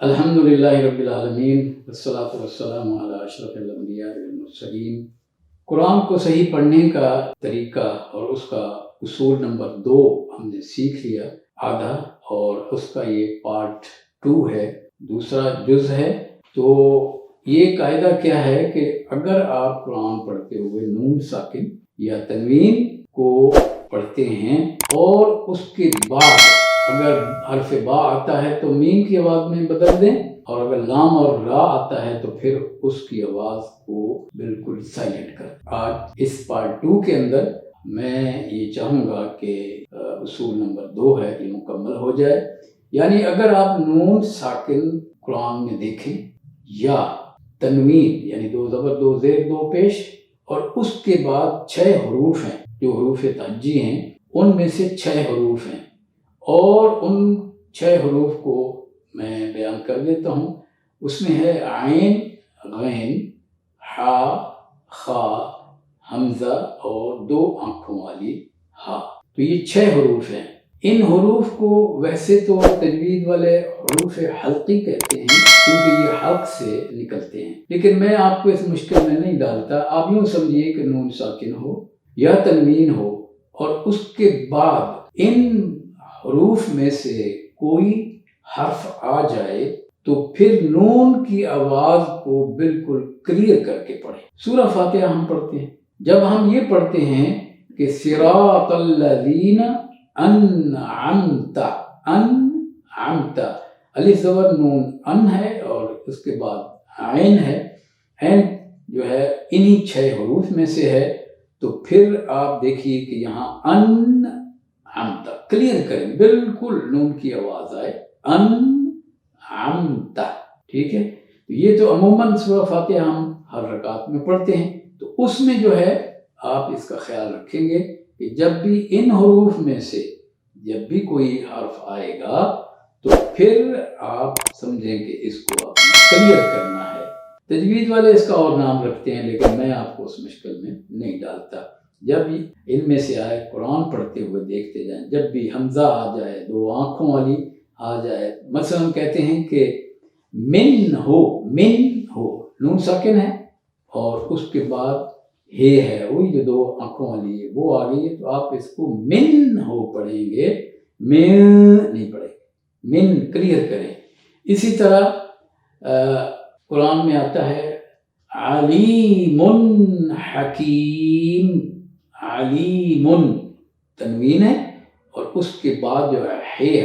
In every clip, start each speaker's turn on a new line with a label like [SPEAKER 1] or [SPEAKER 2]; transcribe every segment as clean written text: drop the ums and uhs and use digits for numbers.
[SPEAKER 1] الحمدللہ رب العالمین والصلاة والسلام علی اشرف الانبیاء والمرسلین۔ قرآن کو صحیح پڑھنے کا طریقہ اور اس کا اصول نمبر 2 ہم نے سیکھ لیا آدھا، اور اس کا یہ پارٹ 2 ہے، دوسرا جز ہے۔ تو یہ قاعدہ کیا ہے کہ اگر آپ قرآن پڑھتے ہوئے نون ساکن یا تنوین کو پڑھتے ہیں اور اس کے بعد اگر حرف با آتا ہے تو میم کی آواز میں بدل دیں، اور اگر لام اور را آتا ہے تو پھر اس کی آواز کو بالکل سائلنٹ کر دیں۔ آج اس پارٹ 2 کے اندر میں یہ چاہوں گا کہ اصول نمبر 2 ہے یہ مکمل ہو جائے۔ یعنی اگر آپ نون ساکن قرآن میں دیکھیں یا تنوین یعنی 2 زبر 2 زیر 2 پیش، اور اس کے بعد 6 حروف ہیں جو حروف تہجی ہیں، ان میں سے 6 حروف ہیں، اور ان 6 حروف کو میں بیان کر دیتا ہوں۔ اس میں ہے عین، غین، حا، خا، حمزہ اور 2 آنکھوں والی ہا۔ تو یہ 6 حروف ہیں۔ ان حروف کو ویسے تو تجوید والے حروف حلقی کہتے ہیں کیونکہ یہ حلق سے نکلتے ہیں، لیکن میں آپ کو اس مشکل میں نہیں ڈالتا۔ آپ یوں سمجھیے کہ نون ساکن ہو یا تنوین ہو اور اس کے بعد ان حروف میں سے کوئی حرف آ جائے تو پھر نون کی آواز کو بالکل کلیئر کر کے پڑھیں۔ سورہ فاتحہ ہم پڑھتے ہیں، جب ہم یہ پڑھتے ہیں کہ صراط الذین انعمت، انعمت، الف زبر نون ان ہے اور اس کے بعد عین ہے، عین جو ہے انہی 6 حروف میں سے ہے۔ تو پھر آپ دیکھیے کہ یہاں انعمت کلیئر کریں، بالکل نون کی آواز آئے، انعمت، ٹھیک ہے۔ تو یہ تو عموماً سورہ فاتحہ ہم ہر رکعت میں پڑھتے ہیں، تو اس میں جو ہے آپ اس کا خیال رکھیں گے کہ جب بھی ان حروف میں سے جب بھی کوئی حرف آئے گا تو پھر آپ سمجھیں کہ اس کو آپ کلیئر کرنا ہے۔ تجوید والے اس کا اور نام رکھتے ہیں، لیکن میں آپ کو اس مشکل میں نہیں ڈالتا۔ جب ان میں سے آئے قرآن پڑھتے ہوئے دیکھتے جائیں، جب بھی حمزہ آ جائے، 2 آنکھوں والی آ جائے، مثلا کہتے ہیں کہ من ہو، من ہو، نون ساکن ہے اور اس کے بعد ہے ہے، وہی جو 2 آنکھوں والی ہے وہ آ گئی ہے، تو آپ اس کو من ہو پڑھیں گے، من نہیں پڑھیں گے، من کلیئر کریں۔ اسی طرح قرآن میں آتا ہے علیم حکیم، علیم تنوین ہے اور اس کے بعد جو ہے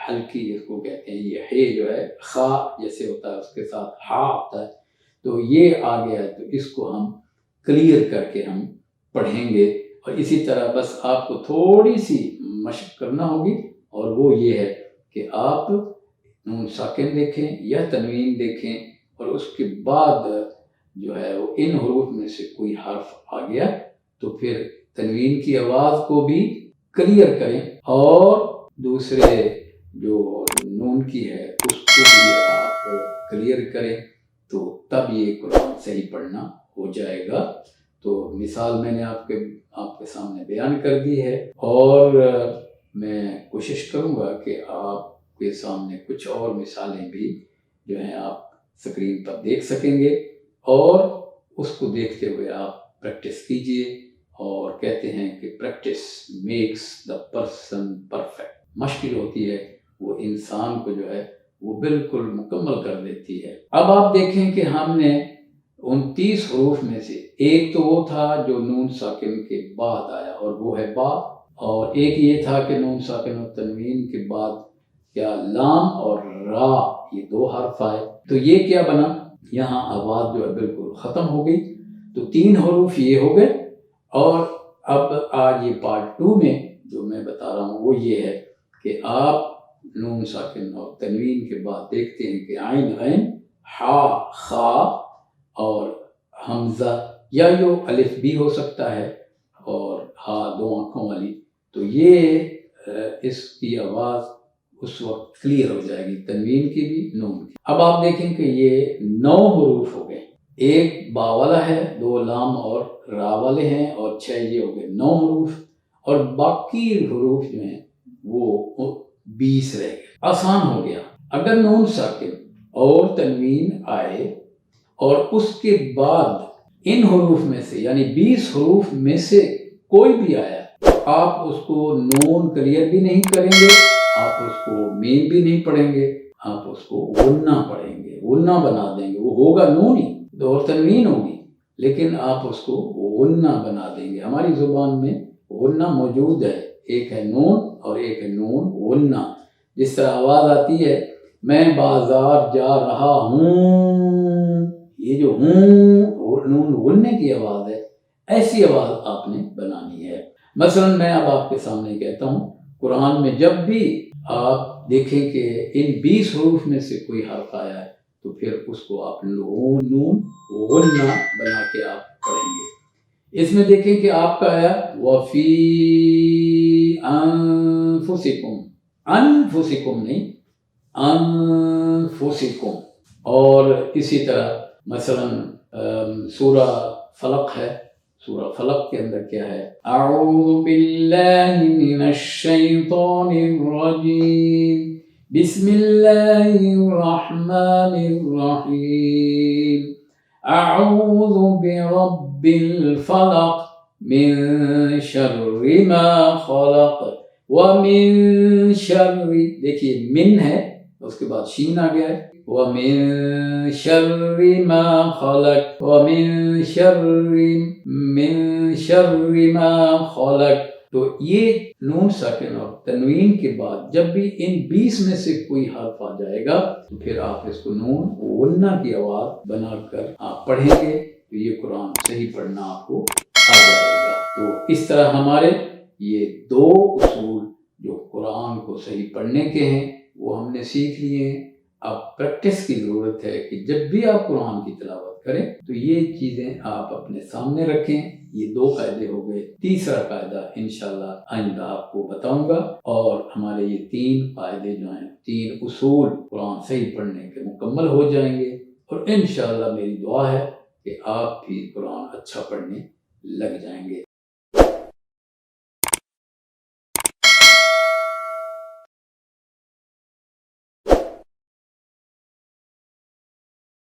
[SPEAKER 1] ہلکی جس کو کہتے ہیں، یہ ہے جو ہے خا جیسے ہوتا ہے اس کے ساتھ ہا ہوتا ہے، تو یہ آ گیا ہے، تو اس کو ہم کلیئر کر کے ہم پڑھیں گے۔ اور اسی طرح بس آپ کو تھوڑی سی مشق کرنا ہوگی، اور وہ یہ ہے کہ آپ نون ساکن دیکھیں یا تنوین دیکھیں اور اس کے بعد جو ہے وہ ان حروف میں سے کوئی حرف آ گیا تو پھر تنوین کی آواز کو بھی کلیئر کریں، اور دوسرے جو نون کی ہے اس کو بھی آپ کلیئر کریں، تو تب یہ قرآن صحیح پڑھنا ہو جائے گا۔ تو مثال میں نے آپ کے سامنے بیان کر دی ہے، اور میں کوشش کروں گا کہ آپ کے سامنے کچھ اور مثالیں بھی جو ہیں آپ اسکرین پر دیکھ سکیں گے، اور اس کو دیکھتے ہوئے آپ پریکٹس کیجئے، اور کہتے ہیں کہ practice makes the person perfect. مشکل ہوتی ہے وہ انسان کو جو ہے وہ بالکل مکمل کر دیتی ہے۔ اب آپ دیکھیں کہ ہم نے 29 حروف میں سے ایک تو وہ تھا جو نون ساکن کے بعد آیا اور وہ ہے با، اور ایک یہ تھا کہ نون ساکن اور تنوین کے بعد کیا لام اور را، یہ 2 حرف آئے، تو یہ کیا بنا، یہاں آواز جو ہے بالکل ختم ہو گئی۔ تو 3 حروف یہ ہو گئے، اور اب آج یہ پارٹ 2 میں جو میں بتا رہا ہوں وہ یہ ہے کہ آپ نون ساکن اور تنوین کے بعد دیکھتے ہیں کہ عین، غین، حا، خا اور حمزہ، یا جو الف بھی ہو سکتا ہے، اور ہا 2 آنکھوں والی، تو یہ اس کی آواز اس وقت کلیئر ہو جائے گی، تنوین کی بھی نون کی۔ اب آپ دیکھیں کہ یہ 9 حروف ہو گئے، ایک با والا ہے، 2 لام اور را والے ہیں، اور 6 یہ ہو گئے 9 حروف، اور باقی حروف جو ہیں وہ 20 رہ گئے۔ آسان ہو گیا۔ اگر نون ساکن اور تنوین آئے اور اس کے بعد ان حروف میں سے یعنی 20 حروف میں سے کوئی بھی آیا، آپ اس کو نون کلیئر بھی نہیں کریں گے، آپ اس کو میم بھی نہیں پڑھیں گے، آپ اس کو غنہ پڑھیں گے، غنہ بنا دیں گے، وہ ہوگا نون ہی اور تنوین ہوگی لیکن آپ اس کو غنہ بنا دیں گے۔ ہماری زبان میں غنہ موجود ہے، ایک ہے نون اور ایک ہے نون غنہ۔ جس طرح آواز آتی ہے میں بازار جا رہا ہوں، یہ جو ہوں نون غننے کی آواز ہے، ایسی آواز آپ نے بنانی ہے۔ مثلا میں اب آپ کے سامنے کہتا ہوں، قرآن میں جب بھی آپ دیکھیں کہ ان 20 حروف میں سے کوئی حرف آیا ہے تو پھر اس کو آپ نون غنہ بنا کے آپ پڑھیں گے۔ اس میں دیکھیں کہ آپ کا آیا وَفِي أَنفُسِكُمْ، انفسکم نہیں، انفسکم۔ اور اسی طرح مثلا سورہ فلق ہے، سورہ فلق کے اندر کیا ہے؟ اعوذ باللہ من الشیطان الرجیم بسم اللہ الرحمن الرحیم اعوذ برب الفلق من شر ما خلق ومن شر، دیکھیے من ہے اس کے بعد شین آ گیا ہے، وَمِن شَرِّ مَا خَلَقَ وَمِن شَرِّ مَا خَلَقَ۔ تو یہ نون ساکن اور تنوین کے بعد جب بھی ان 20 میں سے کوئی حرف آ جائے گا تو پھر آپ اس کو نون غنہ کی آواز بنا کر آپ پڑھیں گے تو یہ قرآن صحیح پڑھنا آپ کو آ جائے گا۔ تو اس طرح ہمارے یہ 2 اصول جو قرآن کو صحیح پڑھنے کے ہیں وہ ہم نے سیکھ لیے ہیں۔ اب پریکٹس کی ضرورت ہے کہ جب بھی آپ قرآن کی تلاوت کریں تو یہ چیزیں آپ اپنے سامنے رکھیں۔ یہ 2 قاعدے ہو گئے، تیسرا قاعدہ انشاءاللہ آئندہ آپ کو بتاؤں گا، اور ہمارے یہ 3 قاعدے جو ہیں، 3 اصول قرآن صحیح پڑھنے کے مکمل ہو جائیں گے، اور انشاءاللہ میری دعا ہے کہ آپ بھی قرآن اچھا پڑھنے لگ جائیں گے۔